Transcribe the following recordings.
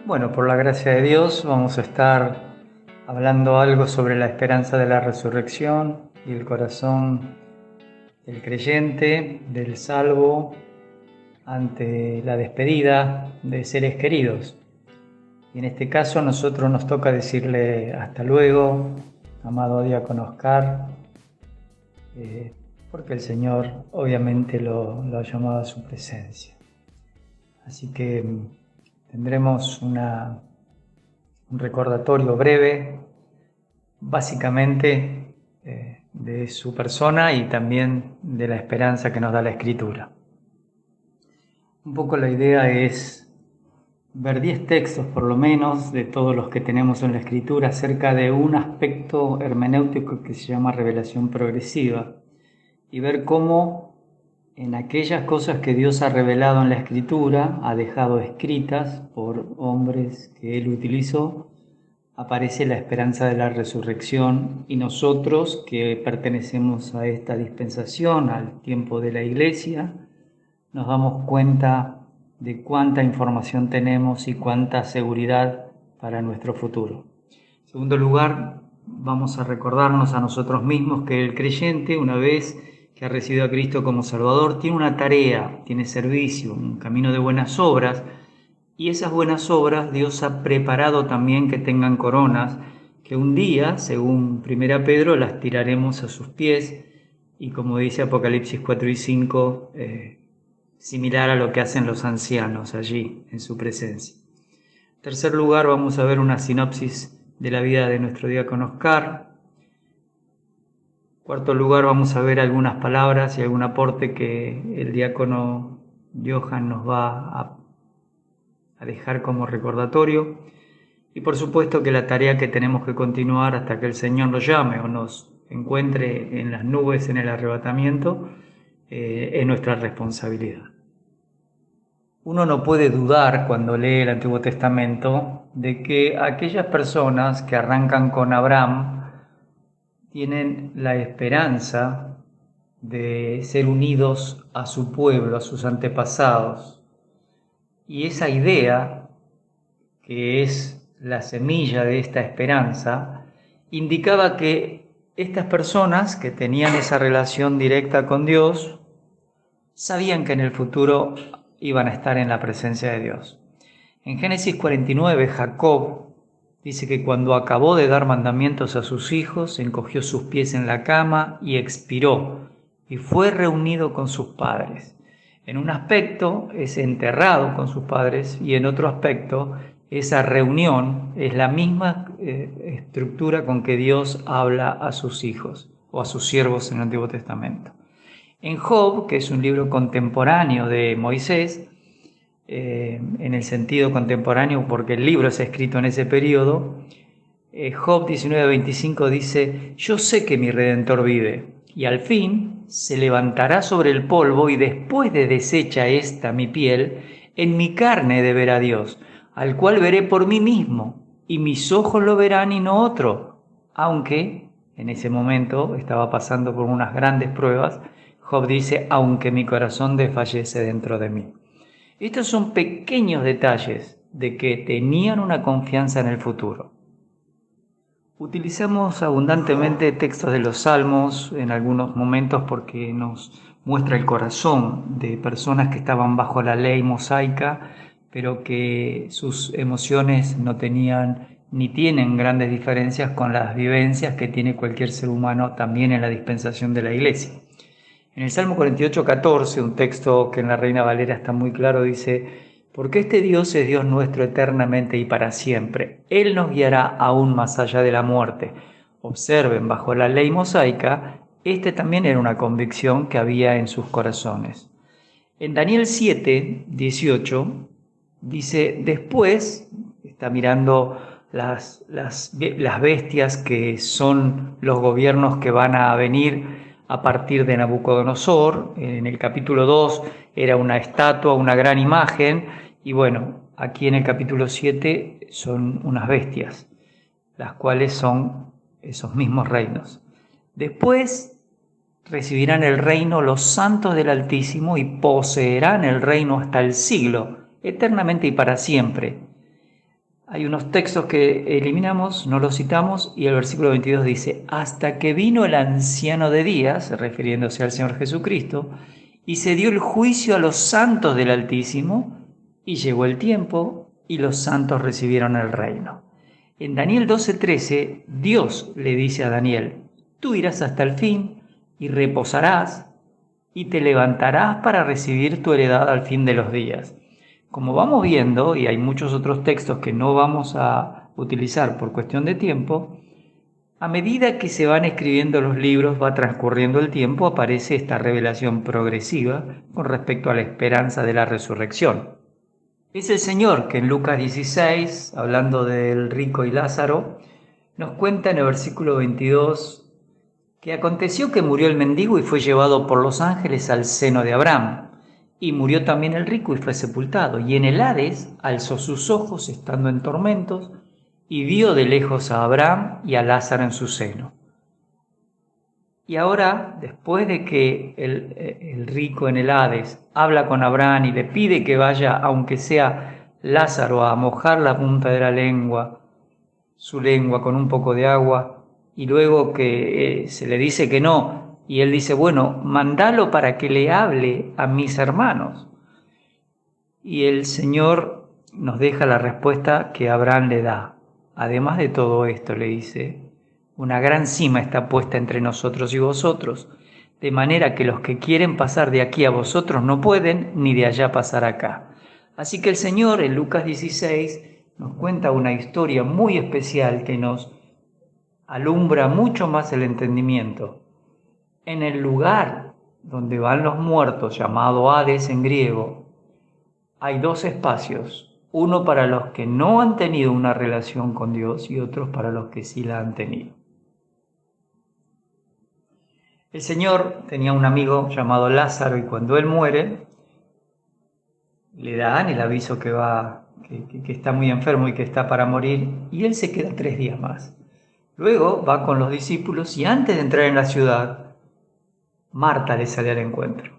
Bueno, por la gracia de Dios vamos a estar hablando algo sobre la esperanza de la resurrección y el corazón del creyente, del salvo, ante la despedida de seres queridos. Y en este caso a nosotros nos toca decirle hasta luego, amado diácono Oscar, porque el Señor obviamente lo ha llamado a su presencia. Así que tendremos un recordatorio breve, básicamente de su persona y también de la esperanza que nos da la Escritura. Un poco la idea es ver 10 textos por lo menos de todos los que tenemos en la Escritura acerca de un aspecto hermenéutico que se llama revelación progresiva y ver cómo en aquellas cosas que Dios ha revelado en la Escritura, ha dejado escritas por hombres que Él utilizó, aparece la esperanza de la resurrección y nosotros que pertenecemos a esta dispensación, al tiempo de la Iglesia, nos damos cuenta de cuánta información tenemos y cuánta seguridad para nuestro futuro. En segundo lugar, vamos a recordarnos a nosotros mismos que el creyente, una vez que ha recibido a Cristo como Salvador, tiene una tarea, tiene servicio, un camino de buenas obras, y esas buenas obras Dios ha preparado también que tengan coronas, que un día, según 1 Pedro, las tiraremos a sus pies, y como dice Apocalipsis 4 y 5, similar a lo que hacen los ancianos allí, en su presencia. En tercer lugar, vamos a ver una sinopsis de la vida de nuestro diácono Oscar. En cuarto lugar, vamos a ver algunas palabras y algún aporte que el diácono Johan nos va a dejar como recordatorio. Y por supuesto que la tarea que tenemos que continuar hasta que el Señor nos llame o nos encuentre en las nubes en el arrebatamiento es nuestra responsabilidad. Uno no puede dudar cuando lee el Antiguo Testamento de que aquellas personas que arrancan con Abraham tienen la esperanza de ser unidos a su pueblo, a sus antepasados. Y esa idea, que es la semilla de esta esperanza, indicaba que estas personas que tenían esa relación directa con Dios sabían que en el futuro iban a estar en la presencia de Dios. En Génesis 49, Jacob dice que cuando acabó de dar mandamientos a sus hijos, encogió sus pies en la cama y expiró, y fue reunido con sus padres. En un aspecto es enterrado con sus padres y en otro aspecto esa reunión es la misma estructura con que Dios habla a sus hijos o a sus siervos en el Antiguo Testamento. En Job, que es un libro contemporáneo de Moisés, en el sentido contemporáneo porque el libro es escrito en ese periodo, Job 19:25 dice: yo sé que mi Redentor vive, y al fin se levantará sobre el polvo, y después de deshecha esta mi piel, en mi carne de ver a Dios, al cual veré por mí mismo, y mis ojos lo verán y no otro. Aunque en ese momento estaba pasando por unas grandes pruebas, Job dice: aunque mi corazón desfallece dentro de mí. Estos son pequeños detalles de que tenían una confianza en el futuro. Utilizamos abundantemente textos de los Salmos en algunos momentos porque nos muestra el corazón de personas que estaban bajo la ley mosaica, pero que sus emociones no tenían ni tienen grandes diferencias con las vivencias que tiene cualquier ser humano también en la dispensación de la Iglesia. En el Salmo 48:14, un texto que en la Reina Valera está muy claro, dice: porque este Dios es Dios nuestro eternamente y para siempre. Él nos guiará aún más allá de la muerte. Observen, bajo la ley mosaica, también era una convicción que había en sus corazones. En Daniel 7:18 dice: después, está mirando las bestias que son los gobiernos que van a venir a partir de Nabucodonosor. En el capítulo 2 era una estatua, una gran imagen, y bueno, aquí en el capítulo 7 son unas bestias, las cuales son esos mismos reinos. Después recibirán el reino los santos del Altísimo y poseerán el reino hasta el siglo, eternamente y para siempre. hay unos textos que eliminamos, no los citamos, y el versículo 22 dice, hasta que vino el anciano de días, refiriéndose al Señor Jesucristo, y se dio el juicio a los santos del Altísimo, y llegó el tiempo, y los santos recibieron el reino. En Daniel 12:13, Dios le dice a Daniel, tú irás hasta el fin, y reposarás, y te levantarás para recibir tu heredad al fin de los días. Como vamos viendo, y hay muchos otros textos que no vamos a utilizar por cuestión de tiempo, a medida que se van escribiendo los libros, va transcurriendo el tiempo, aparece esta revelación progresiva con respecto a la esperanza de la resurrección. Es el Señor que en Lucas 16, hablando del rico y Lázaro, nos cuenta en el versículo 22 que aconteció que murió el mendigo y fue llevado por los ángeles al seno de Abraham. Y murió también el rico y fue sepultado. Y en el Hades alzó sus ojos estando en tormentos y vio de lejos a Abraham y a Lázaro en su seno. Y ahora, después de que el rico en el Hades habla con Abraham y le pide que vaya, aunque sea Lázaro, a mojar la punta de la lengua, su lengua con un poco de agua, y luego que se le dice que no, y él dice, bueno, mandalo para que le hable a mis hermanos. Y el Señor nos deja la respuesta que Abraham le da. Además de todo esto, le dice, una gran cima está puesta entre nosotros y vosotros, de manera que los que quieren pasar de aquí a vosotros no pueden, ni de allá pasar acá. Así que el Señor en Lucas 16 nos cuenta una historia muy especial que nos alumbra mucho más el entendimiento. En el lugar donde van los muertos, llamado Hades en griego, hay dos espacios, uno para los que no han tenido una relación con Dios y otros para los que sí la han tenido. El Señor tenía un amigo llamado Lázaro y cuando él muere, le dan el aviso que está muy enfermo y que está para morir, y él se queda 3 días más. Luego va con los discípulos y antes de entrar en la ciudad, Marta le sale al encuentro.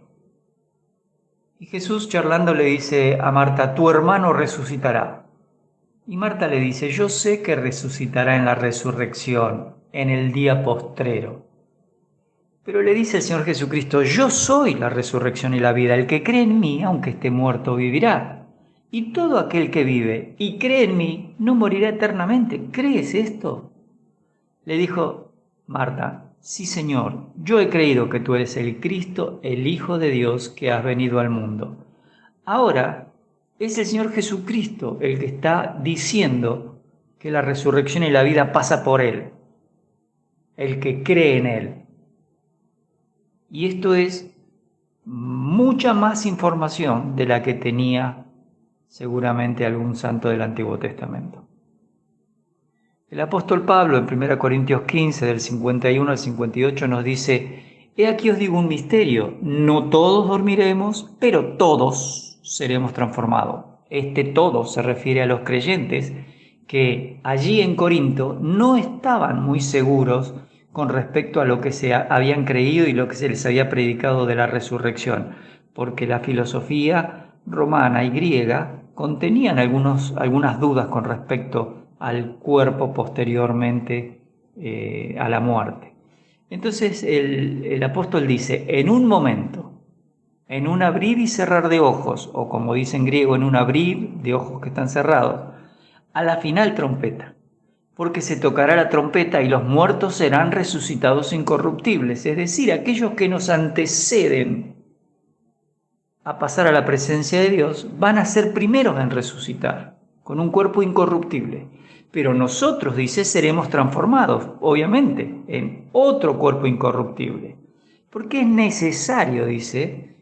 Y Jesús charlando le dice a Marta, tu hermano resucitará. Y Marta le dice, yo sé que resucitará en la resurrección, en el día postrero. Pero le dice el Señor Jesucristo, yo soy la resurrección y la vida. El que cree en mí, aunque esté muerto, vivirá. Y todo aquel que vive y cree en mí, no morirá eternamente. ¿Crees esto? Le dijo Marta, sí, Señor, yo he creído que tú eres el Cristo, el Hijo de Dios, que has venido al mundo. Ahora es el Señor Jesucristo el que está diciendo que la resurrección y la vida pasa por Él, el que cree en Él. Y esto es mucha más información de la que tenía seguramente algún santo del Antiguo Testamento. El apóstol Pablo en 1 Corintios 15, del 51 al 58, nos dice, he aquí os digo un misterio, no todos dormiremos, pero todos seremos transformados. Este todo se refiere a los creyentes que allí en Corinto no estaban muy seguros con respecto a lo que se habían creído y lo que se les había predicado de la resurrección, porque la filosofía romana y griega contenían algunas dudas con respecto al cuerpo posteriormente a la muerte. Entonces el apóstol dice, en un momento, en un abrir y cerrar de ojos, o como dice en griego, en un abrir de ojos que están cerrados, a la final trompeta, porque se tocará la trompeta y los muertos serán resucitados incorruptibles, es decir, aquellos que nos anteceden a pasar a la presencia de Dios van a ser primeros en resucitar, con un cuerpo incorruptible. Pero nosotros, dice, seremos transformados, obviamente, en otro cuerpo incorruptible. Porque es necesario, dice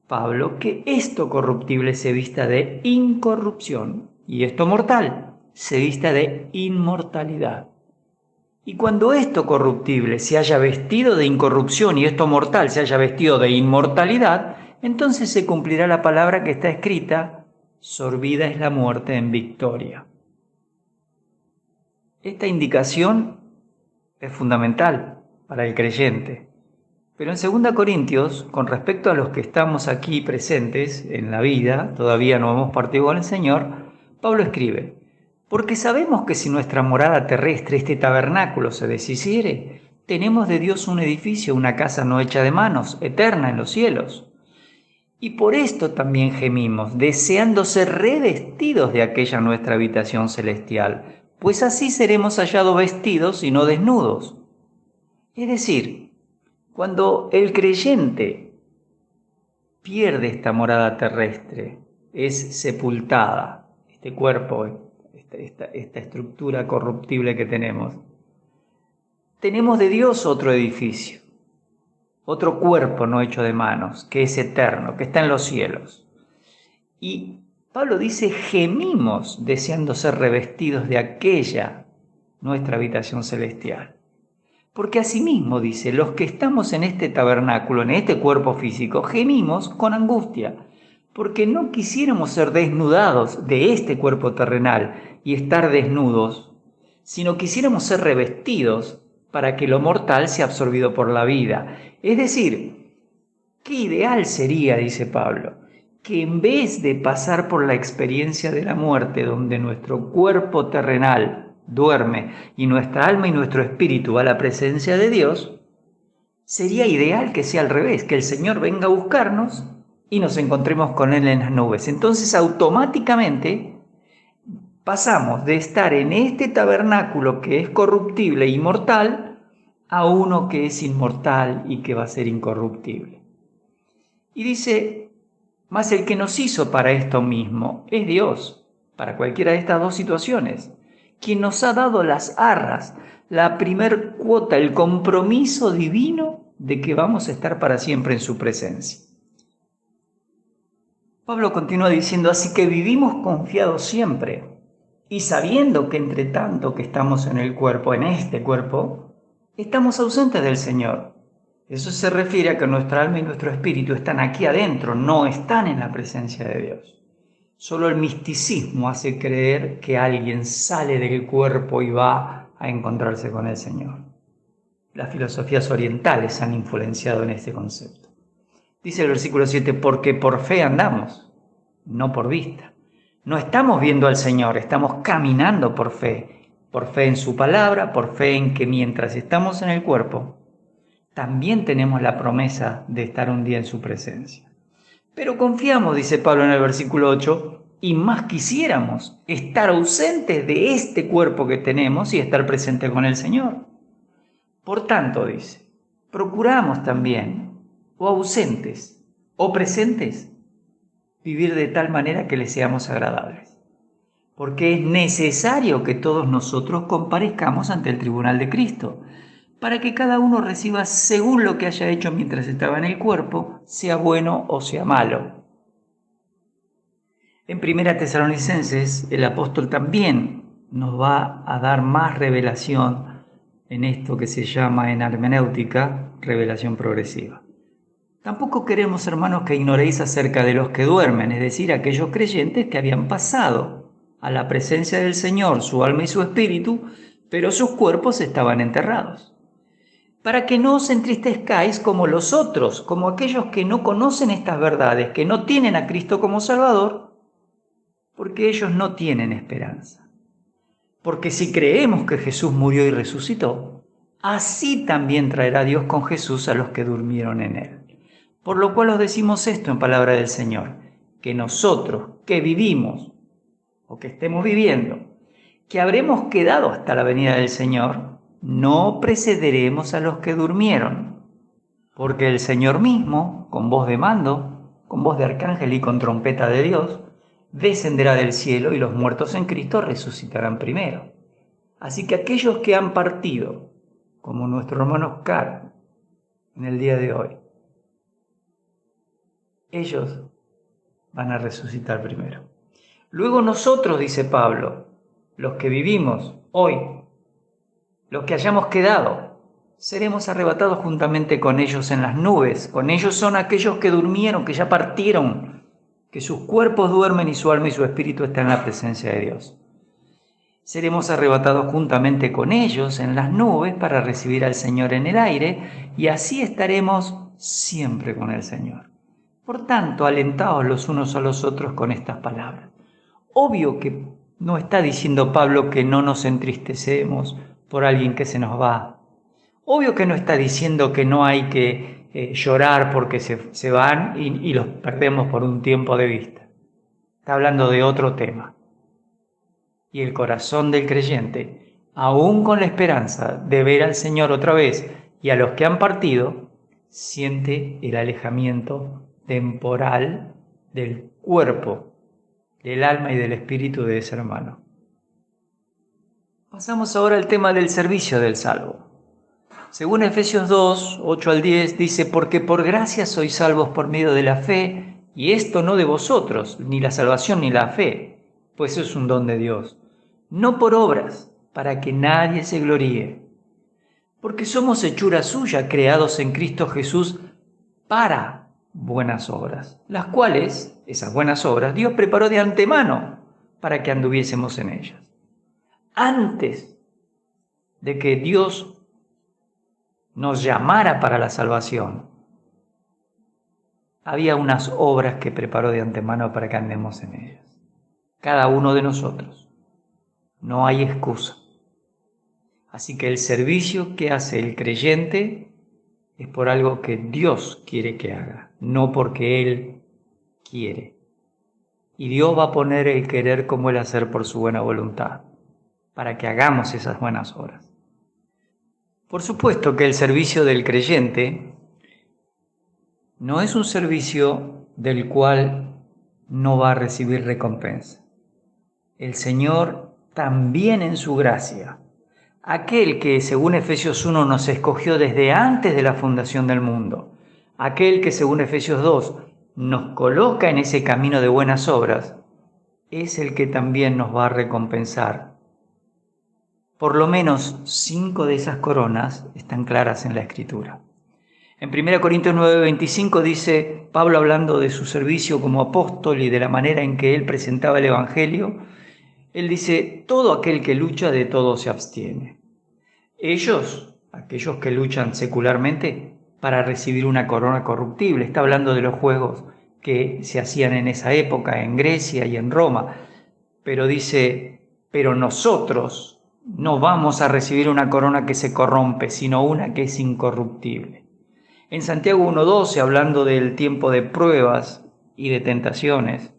Pablo, que esto corruptible se vista de incorrupción y esto mortal se vista de inmortalidad. Y cuando esto corruptible se haya vestido de incorrupción y esto mortal se haya vestido de inmortalidad, entonces se cumplirá la palabra que está escrita, sorbida es la muerte en victoria. Esta indicación es fundamental para el creyente. Pero en 2 Corintios, con respecto a los que estamos aquí presentes en la vida, todavía no hemos partido con el Señor, Pablo escribe, Porque sabemos que si nuestra morada terrestre, este tabernáculo, se deshiciere, tenemos de Dios un edificio, una casa no hecha de manos, eterna en los cielos. Y por esto también gemimos, deseando ser revestidos de aquella nuestra habitación celestial, pues así seremos hallados vestidos y no desnudos. Es decir, cuando el creyente pierde esta morada terrestre, es sepultada, este cuerpo, esta estructura corruptible que tenemos de Dios otro edificio, otro cuerpo no hecho de manos, que es eterno, que está en los cielos. Y Pablo dice, gemimos deseando ser revestidos de aquella nuestra habitación celestial. Porque asimismo dice, los que estamos en este tabernáculo, en este cuerpo físico, gemimos con angustia, porque no quisiéramos ser desnudados de este cuerpo terrenal y estar desnudos, sino quisiéramos ser revestidos para que lo mortal sea absorbido por la vida. Es decir, qué ideal sería, dice Pablo, que en vez de pasar por la experiencia de la muerte, donde nuestro cuerpo terrenal duerme y nuestra alma y nuestro espíritu va a la presencia de Dios, sería ideal que sea al revés, que el Señor venga a buscarnos y nos encontremos con Él en las nubes. Entonces automáticamente pasamos de estar en este tabernáculo que es corruptible e inmortal a uno que es inmortal y que va a ser incorruptible. Y dice, mas el que nos hizo para esto mismo es Dios, para cualquiera de estas dos situaciones, quien nos ha dado las arras, la primer cuota, el compromiso divino de que vamos a estar para siempre en su presencia. Pablo continúa diciendo, así que vivimos confiados siempre, y sabiendo que entre tanto que estamos en el cuerpo, en este cuerpo, estamos ausentes del Señor. Eso se refiere a que nuestra alma y nuestro espíritu están aquí adentro, no están en la presencia de Dios. Solo el misticismo hace creer que alguien sale del cuerpo y va a encontrarse con el Señor. Las filosofías orientales han influenciado en este concepto. Dice el versículo 7, porque por fe andamos, no por vista. No estamos viendo al Señor, estamos caminando por fe en su palabra, por fe en que mientras estamos en el cuerpo, también tenemos la promesa de estar un día en su presencia. Pero confiamos, dice Pablo en el versículo 8, y más quisiéramos estar ausentes de este cuerpo que tenemos y estar presentes con el Señor. Por tanto, dice, procuramos también, o ausentes, o presentes, vivir de tal manera que les seamos agradables. Porque es necesario que todos nosotros comparezcamos ante el tribunal de Cristo, para que cada uno reciba según lo que haya hecho mientras estaba en el cuerpo, sea bueno o sea malo. En 1 Tesalonicenses, el apóstol también nos va a dar más revelación en esto que se llama en hermenéutica revelación progresiva. Tampoco queremos, hermanos, que ignoréis acerca de los que duermen, es decir, aquellos creyentes que habían pasado a la presencia del Señor, su alma y su espíritu, pero sus cuerpos estaban enterrados. Para que no os entristezcáis como los otros, como aquellos que no conocen estas verdades, que no tienen a Cristo como Salvador, porque ellos no tienen esperanza. Porque si creemos que Jesús murió y resucitó, así también traerá Dios con Jesús a los que durmieron en Él. Por lo cual os decimos esto en palabra del Señor, que nosotros que vivimos, o que estemos viviendo, que habremos quedado hasta la venida del Señor, no precederemos a los que durmieron, porque el Señor mismo, con voz de mando, con voz de arcángel y con trompeta de Dios, descenderá del cielo y los muertos en Cristo resucitarán primero. Así que aquellos que han partido, como nuestro hermano Oscar en el día de hoy, ellos van a resucitar primero. Luego nosotros, dice Pablo, los que vivimos hoy, los que hayamos quedado, seremos arrebatados juntamente con ellos en las nubes. Con ellos son aquellos que durmieron, que ya partieron, que sus cuerpos duermen y su alma y su espíritu están en la presencia de Dios. Seremos arrebatados juntamente con ellos en las nubes para recibir al Señor en el aire y así estaremos siempre con el Señor. Por tanto, alentaos los unos a los otros con estas palabras. Obvio que No está diciendo Pablo que no nos entristecemos por alguien que se nos va. Obvio que no está diciendo que no hay que llorar porque se van y los perdemos por un tiempo de vista. Está hablando de otro tema. Y el corazón del creyente, aún con la esperanza de ver al Señor otra vez y a los que han partido, siente el alejamiento temporal del cuerpo, del alma y del espíritu de ese hermano. Pasamos ahora al tema del servicio del salvo. Según Efesios 2, 8 al 10, dice: porque por gracia sois salvos por medio de la fe, y esto no de vosotros, ni la salvación ni la fe, pues es un don de Dios, no por obras, para que nadie se gloríe. Porque somos hechura suya, creados en Cristo Jesús para buenas obras, las cuales, esas buenas obras, Dios preparó de antemano para que anduviésemos en ellas. Antes de que Dios nos llamara para la salvación, había unas obras que preparó de antemano para que andemos en ellas. Cada uno de nosotros. No hay excusa. Así que el servicio que hace el creyente es por algo que Dios quiere que haga, no porque Él quiere. Y Dios va a poner el querer como el hacer por su buena voluntad, para que hagamos esas buenas obras. Por supuesto que el servicio del creyente no es un servicio del cual no va a recibir recompensa. El Señor también en su gracia, aquel que según Efesios 1 nos escogió desde antes de la fundación del mundo, aquel que según Efesios 2 nos coloca en ese camino de buenas obras, es el que también nos va a recompensar. Por lo menos 5 de esas coronas están claras en la Escritura. En 1 Corintios 9:25 dice Pablo, hablando de su servicio como apóstol y de la manera en que él presentaba el Evangelio, él dice: todo aquel que lucha de todo se abstiene. Ellos, aquellos que luchan secularmente, para recibir una corona corruptible. Está hablando de los juegos que se hacían en esa época en Grecia y en Roma. Pero dice: pero nosotros no vamos a recibir una corona que se corrompe, sino una que es incorruptible. En Santiago 1:12, hablando del tiempo de pruebas y de tentaciones,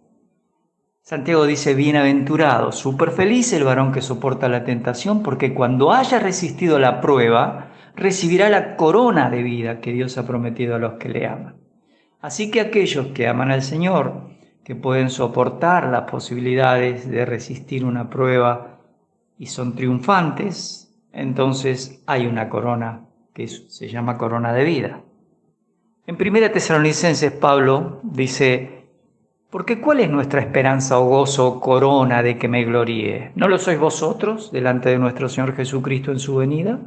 Santiago dice: bienaventurado, súper feliz el varón que soporta la tentación, porque cuando haya resistido la prueba, recibirá la corona de vida que Dios ha prometido a los que le aman. Así que aquellos que aman al Señor, que pueden soportar las posibilidades de resistir una prueba y son triunfantes, entonces hay una corona que se llama corona de vida. En 1 Tesalonicenses, Pablo dice: porque ¿cuál es nuestra esperanza o gozo o corona de que me gloríe? ¿No lo sois vosotros delante de nuestro Señor Jesucristo en su venida?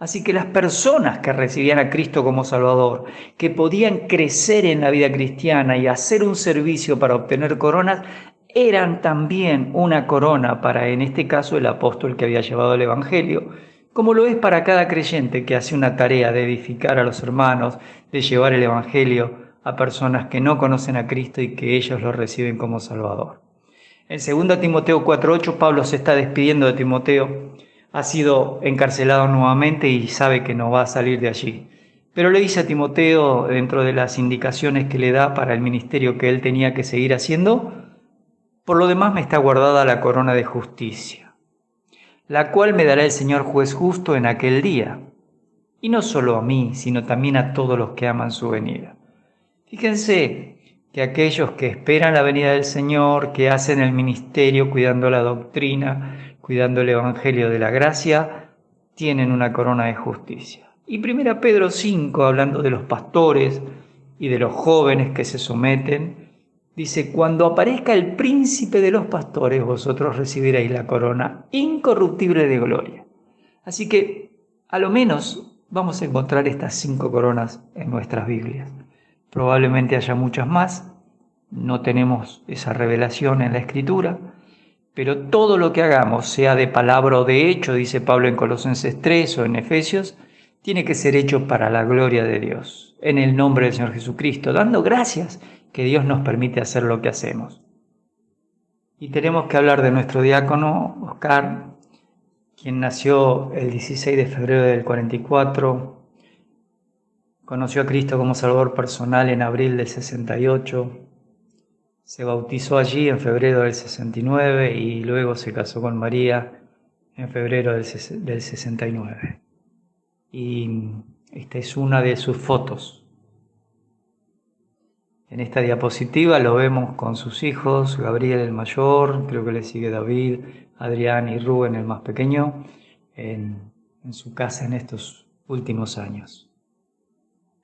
Así que las personas que recibían a Cristo como Salvador, que podían crecer en la vida cristiana y hacer un servicio para obtener coronas, eran también una corona para, en este caso, el apóstol que había llevado el Evangelio, como lo es para cada creyente que hace una tarea de edificar a los hermanos, de llevar el Evangelio a personas que no conocen a Cristo y que ellos lo reciben como Salvador. En 2 Timoteo 4:8, Pablo se está despidiendo de Timoteo. Ha sido encarcelado nuevamente y sabe que no va a salir de allí. Pero le dice a Timoteo, dentro de las indicaciones que le da para el ministerio que él tenía que seguir haciendo: por lo demás me está guardada la corona de justicia, la cual me dará el Señor juez justo en aquel día, y no solo a mí, sino también a todos los que aman su venida. Fíjense que aquellos que esperan la venida del Señor, que hacen el ministerio cuidando la doctrina, cuidando el Evangelio de la gracia, tienen una corona de justicia. Y 1 Pedro 5, hablando de los pastores y de los jóvenes que se someten, dice: cuando aparezca el príncipe de los pastores, vosotros recibiréis la corona incorruptible de gloria. Así que, a lo menos, vamos a encontrar estas 5 coronas en nuestras Biblias. Probablemente haya muchas más, no tenemos esa revelación en la Escritura, pero todo lo que hagamos, sea de palabra o de hecho, dice Pablo en Colosenses 3 o en Efesios, tiene que ser hecho para la gloria de Dios, en el nombre del Señor Jesucristo, dando gracias que Dios nos permite hacer lo que hacemos. Y tenemos que hablar de nuestro diácono, Oscar, quien nació el 16 de febrero del 44, conoció a Cristo como Salvador personal en abril del 68, se bautizó allí en febrero del 69 y luego se casó con María en febrero del 69. Y esta es una de sus fotos. En esta diapositiva lo vemos con sus hijos, Gabriel el mayor, creo que le sigue David, Adrián y Rubén el más pequeño, en su casa en estos últimos años.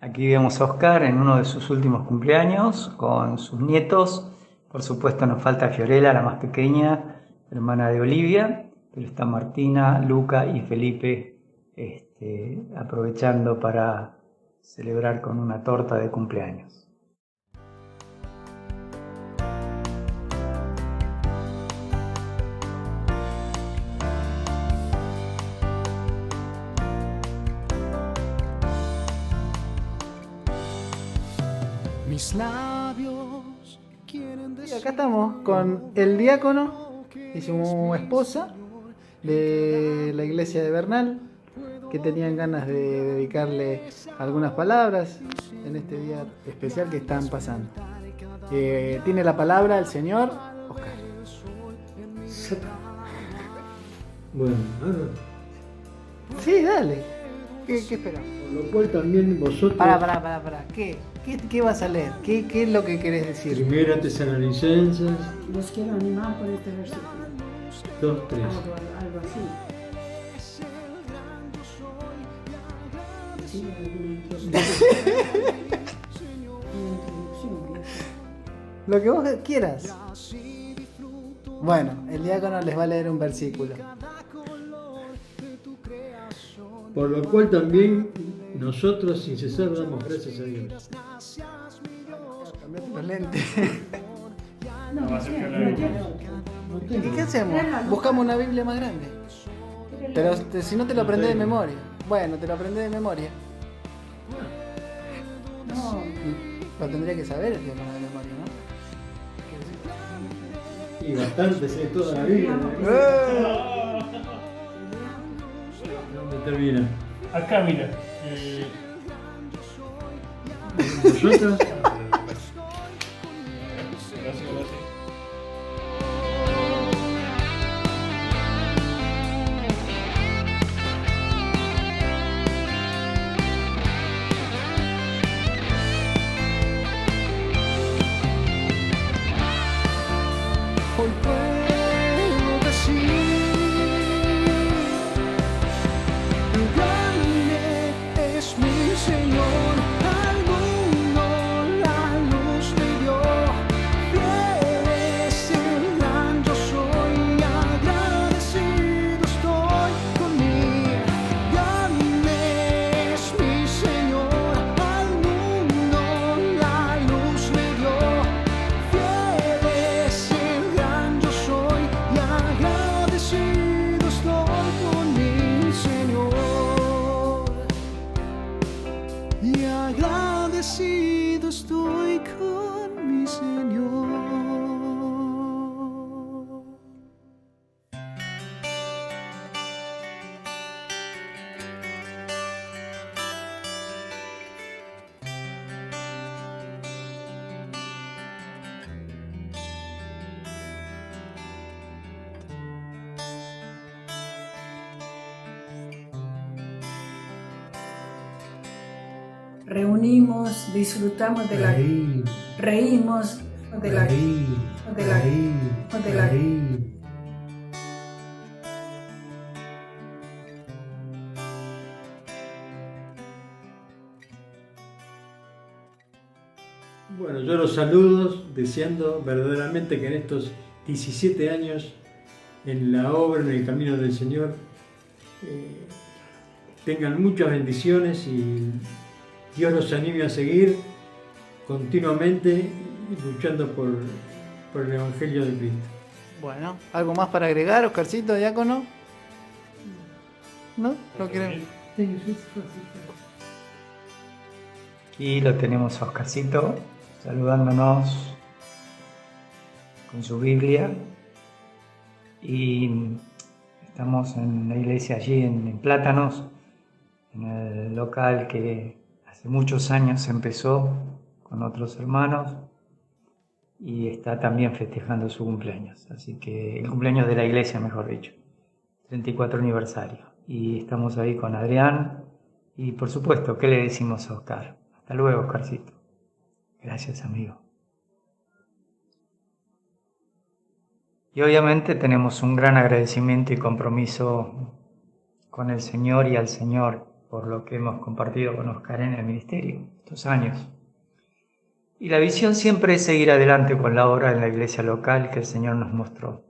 Aquí vemos a Oscar en uno de sus últimos cumpleaños con sus nietos. Por supuesto nos falta Fiorella, la más pequeña, hermana de Olivia, pero está Martina, Luca y Felipe aprovechando para celebrar con una torta de cumpleaños. Mis labios quieren Y acá estamos con el diácono y su esposa de la iglesia de Bernal, que tenían ganas de dedicarle algunas palabras en este día especial que están pasando. Tiene la palabra el señor Oscar. Bueno, ahora, Sí, dale. ¿Qué esperamos? por lo cual también vosotros, Para. ¿Qué vas a leer? ¿Qué es lo que querés decir? Primera Tesalonicenses Los quiero animar por este versículo. 2:3. Algo así. Sí, alguna introducción. Lo que vos quieras. Bueno, el diácono les va a leer un versículo. Por lo cual también nosotros sin cesar damos gracias a Dios. Cambiate los lentes. No, no ¿Y qué hacemos? Buscamos una Biblia más grande. Pero si no te lo aprendés de memoria. Bueno, te lo aprendés de memoria. No, Lo tendría que saber el diácono de memoria, ¿no? Y bastante sé toda la vida. ¿Dónde termina? Acá, mira. Vosotros, Hoy puedo decir, grande es mi Señor, al mundo la luz me dio, fiel es el gran yo soy, agradecido estoy con mi, grande es mi Señor, al mundo la luz me dio, fiel es el gran yo soy, y agradecido estoy con mi Señor. Y agradecido estoy con mi Señor. reunimos, disfrutamos de la, reír, reímos de la, reír, de la- reír, de la- reír. Bueno, yo los saludo deseando verdaderamente que en estos 17 años en la obra, en el camino del Señor, tengan muchas bendiciones y Dios los anime a seguir continuamente luchando por el Evangelio de Cristo. Bueno, ¿algo más para agregar, Oscarcito, diácono? ¿No? ¿No quieren? Aquí lo tenemos a Oscarcito saludándonos con su Biblia. y estamos en la iglesia allí en Plátanos, en el local que hace muchos años empezó con otros hermanos y está también festejando su cumpleaños, así que el cumpleaños de la iglesia, mejor dicho, 34 aniversario. Y estamos ahí con Adrián y por supuesto, ¿qué le decimos a Oscar? Hasta luego, Oscarcito. Gracias, amigo. Y obviamente tenemos un gran agradecimiento y compromiso con el Señor y al Señor por lo que hemos compartido con Oscar en el ministerio estos años. Y la visión siempre es seguir adelante con la obra en la iglesia local que el Señor nos mostró.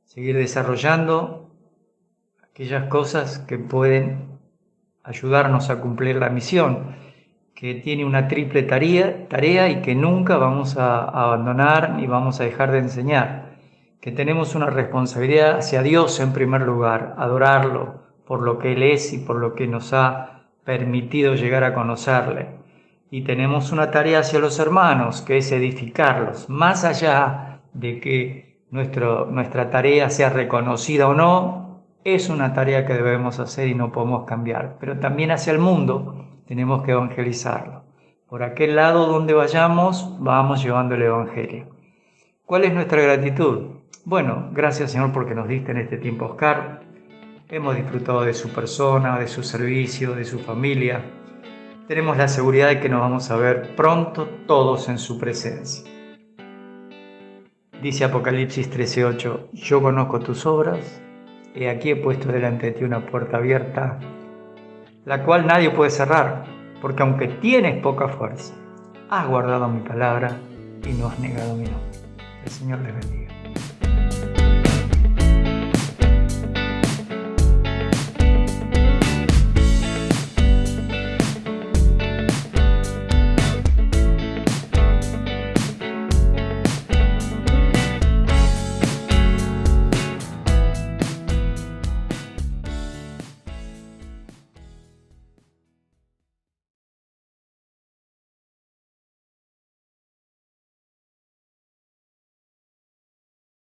Seguir desarrollando aquellas cosas que pueden ayudarnos a cumplir la misión, que tiene una triple tarea y que nunca vamos a abandonar ni vamos a dejar de enseñar. Que tenemos una responsabilidad hacia Dios en primer lugar, adorarlo por lo que Él es y por lo que nos ha permitido llegar a conocerle. Y tenemos una tarea hacia los hermanos, que es edificarlos, más allá de que nuestra tarea sea reconocida o no, es una tarea que debemos hacer y no podemos cambiar. Pero también hacia el mundo tenemos que evangelizarlo. Por aquel lado donde vayamos, vamos llevando el evangelio. ¿Cuál es nuestra gratitud? Bueno, gracias Señor porque nos diste en este tiempo Oscar. Hemos disfrutado de su persona, de su servicio, de su familia. Tenemos la seguridad de que nos vamos a ver pronto todos en su presencia. Dice Apocalipsis 13:8, yo conozco tus obras, he aquí he puesto delante de ti una puerta abierta, la cual nadie puede cerrar, porque aunque tienes poca fuerza, has guardado mi palabra y no has negado mi nombre. El Señor les bendiga.